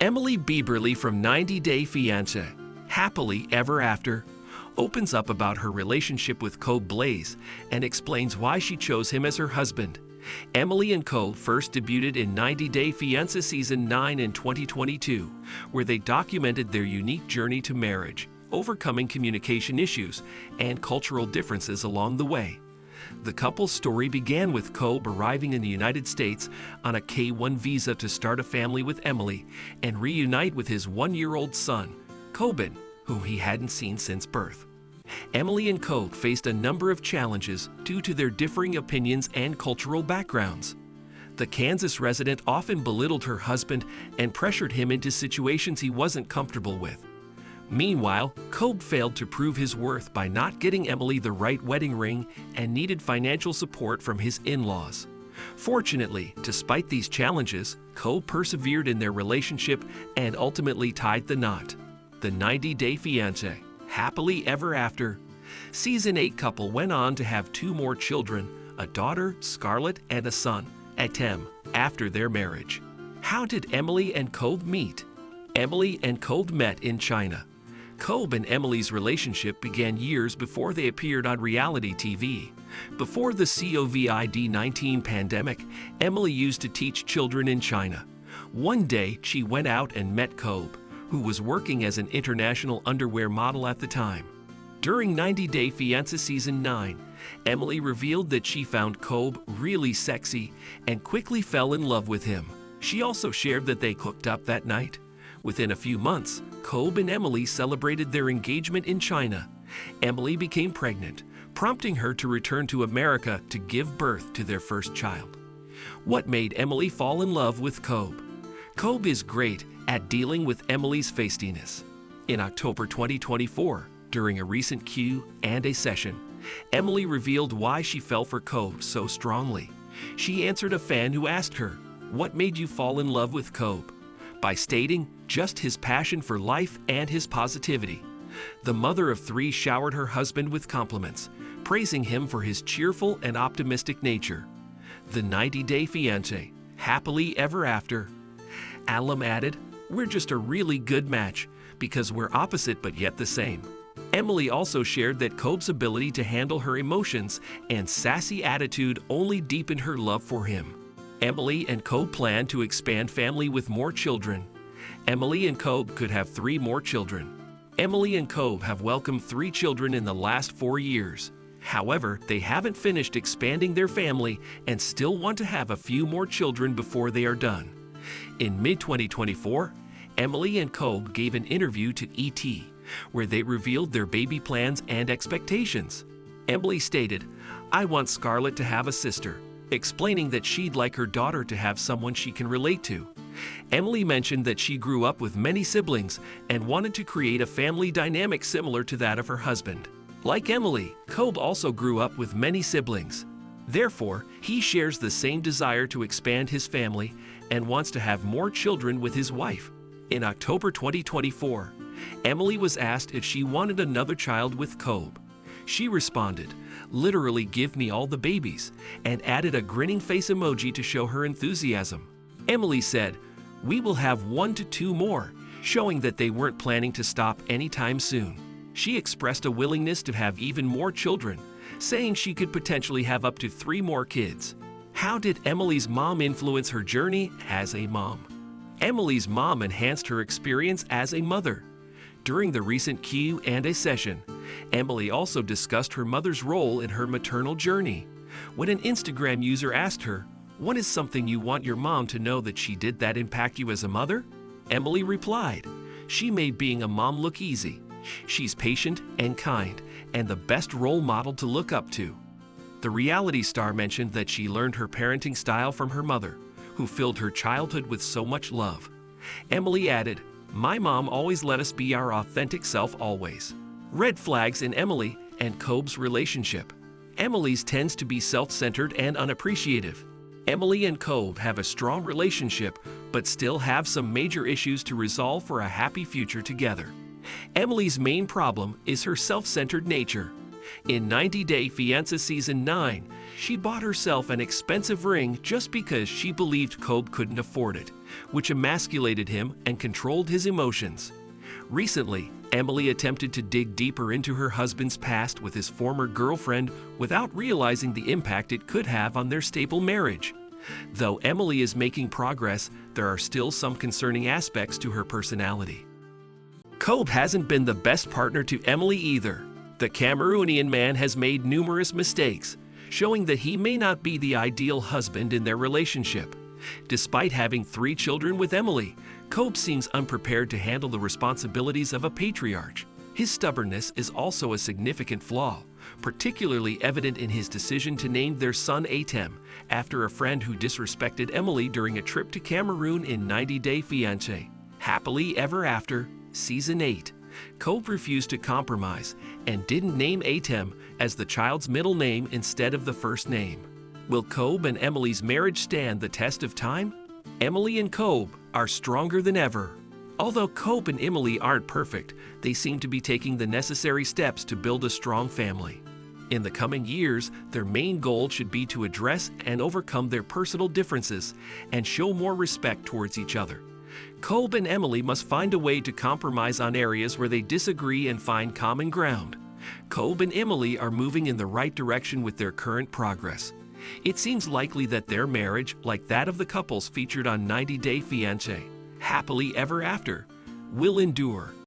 Emily Bieberly from 90 Day Fiancé, Happily Ever After, opens up about her relationship with Kobe Blaze and explains why she chose him as her husband. Emily and Kobe first debuted in 90 Day Fiancé Season 9 in 2022, where they documented their unique journey to marriage, overcoming communication issues and cultural differences along the way. The couple's story began with Kobe arriving in the United States on a K-1 visa to start a family with Emily and reunite with his one-year-old son, Koben, whom he hadn't seen since birth. Emily and Kobe faced a number of challenges due to their differing opinions and cultural backgrounds. The Kansas resident often belittled her husband and pressured him into situations he wasn't comfortable with. Meanwhile, Kobe failed to prove his worth by not getting Emily the right wedding ring and needed financial support from his in-laws. Fortunately, despite these challenges, Kobe persevered in their relationship and ultimately tied the knot. The 90 Day Fiancé, Happily Ever After. Season 8 couple went on to have 2 more children, a daughter, Scarlett, and a son, Atem, after their marriage. How did Emily and Kobe meet? Emily and Kobe met in China. Kobe and Emily's relationship began years before they appeared on reality TV. Before the COVID-19 pandemic, Emily used to teach children in China. One day, she went out and met Kobe, who was working as an international underwear model at the time. During 90 Day Fiancé Season 9, Emily revealed that she found Kobe really sexy and quickly fell in love with him. She also shared that they hooked up that night. Within a few months, Kobe and Emily celebrated their engagement in China. Emily became pregnant, prompting her to return to America to give birth to their first child. What made Emily fall in love with Kobe? Kobe is great at dealing with Emily's feistiness. In October 2024, during a recent Q&A session, Emily revealed why she fell for Kobe so strongly. She answered a fan who asked her, "What made you fall in love with Kobe?" by stating just his passion for life and his positivity. The mother of 3 showered her husband with compliments, praising him for his cheerful and optimistic nature. The 90 Day Fiancé, Happily Ever After. Alum added, "We're just a really good match because we're opposite but yet the same." Emily also shared that Kobe's ability to handle her emotions and sassy attitude only deepened her love for him. Emily and Kobe plan to expand family with more children. Emily and Kobe could have 3 more children. Emily and Kobe have welcomed 3 children in the last 4 years. However, they haven't finished expanding their family and still want to have a few more children before they are done. In mid-2024, Emily and Kobe gave an interview to ET, where they revealed their baby plans and expectations. Emily stated, "I want Scarlett to have a sister," explaining that she'd like her daughter to have someone she can relate to. Emily mentioned that she grew up with many siblings and wanted to create a family dynamic similar to that of her husband. Like Emily, Kobe also grew up with many siblings. Therefore, he shares the same desire to expand his family and wants to have more children with his wife. In October 2024, Emily was asked if she wanted another child with Kobe. She responded, "Literally give me all the babies," and added a grinning face emoji to show her enthusiasm. Emily said, "We will have 1 to 2 more," showing that they weren't planning to stop anytime soon. She expressed a willingness to have even more children, saying she could potentially have up to 3 more kids. How did Emily's mom influence her journey as a mom? Emily's mom enhanced her experience as a mother. During the recent Q&A session, Emily also discussed her mother's role in her maternal journey. When an Instagram user asked her, "What is something you want your mom to know that she did that impact you as a mother?" Emily replied, "She made being a mom look easy. She's patient and kind, and the best role model to look up to." The reality star mentioned that she learned her parenting style from her mother, who filled her childhood with so much love. Emily added, "My mom always let us be our authentic self always." Red flags in Emily and Kobe's relationship. Emily's tends to be self-centered and unappreciative. Emily and Kobe have a strong relationship, but still have some major issues to resolve for a happy future together. Emily's main problem is her self-centered nature. In 90 Day Fiancé Season 9, she bought herself an expensive ring just because she believed Kobe couldn't afford it, which emasculated him and controlled his emotions. Recently, Emily attempted to dig deeper into her husband's past with his former girlfriend without realizing the impact it could have on their stable marriage. Though Emily is making progress, there are still some concerning aspects to her personality. Kobe hasn't been the best partner to Emily either. The Cameroonian man has made numerous mistakes, showing that he may not be the ideal husband in their relationship. Despite having 3 children with Emily, Kobe seems unprepared to handle the responsibilities of a patriarch. His stubbornness is also a significant flaw, particularly evident in his decision to name their son Atem after a friend who disrespected Emily during a trip to Cameroon in 90 Day Fiancé. Happily Ever After, Season 8. Kobe refused to compromise and didn't name Atem as the child's middle name instead of the first name. Will Kobe and Emily's marriage stand the test of time? Emily and Kobe are stronger than ever. Although Kobe and Emily aren't perfect, they seem to be taking the necessary steps to build a strong family. In the coming years, their main goal should be to address and overcome their personal differences and show more respect towards each other. Kobe and Emily must find a way to compromise on areas where they disagree and find common ground. Kobe and Emily are moving in the right direction with their current progress. It seems likely that their marriage, like that of the couples featured on 90 Day Fiancé, Happily Ever After, will endure.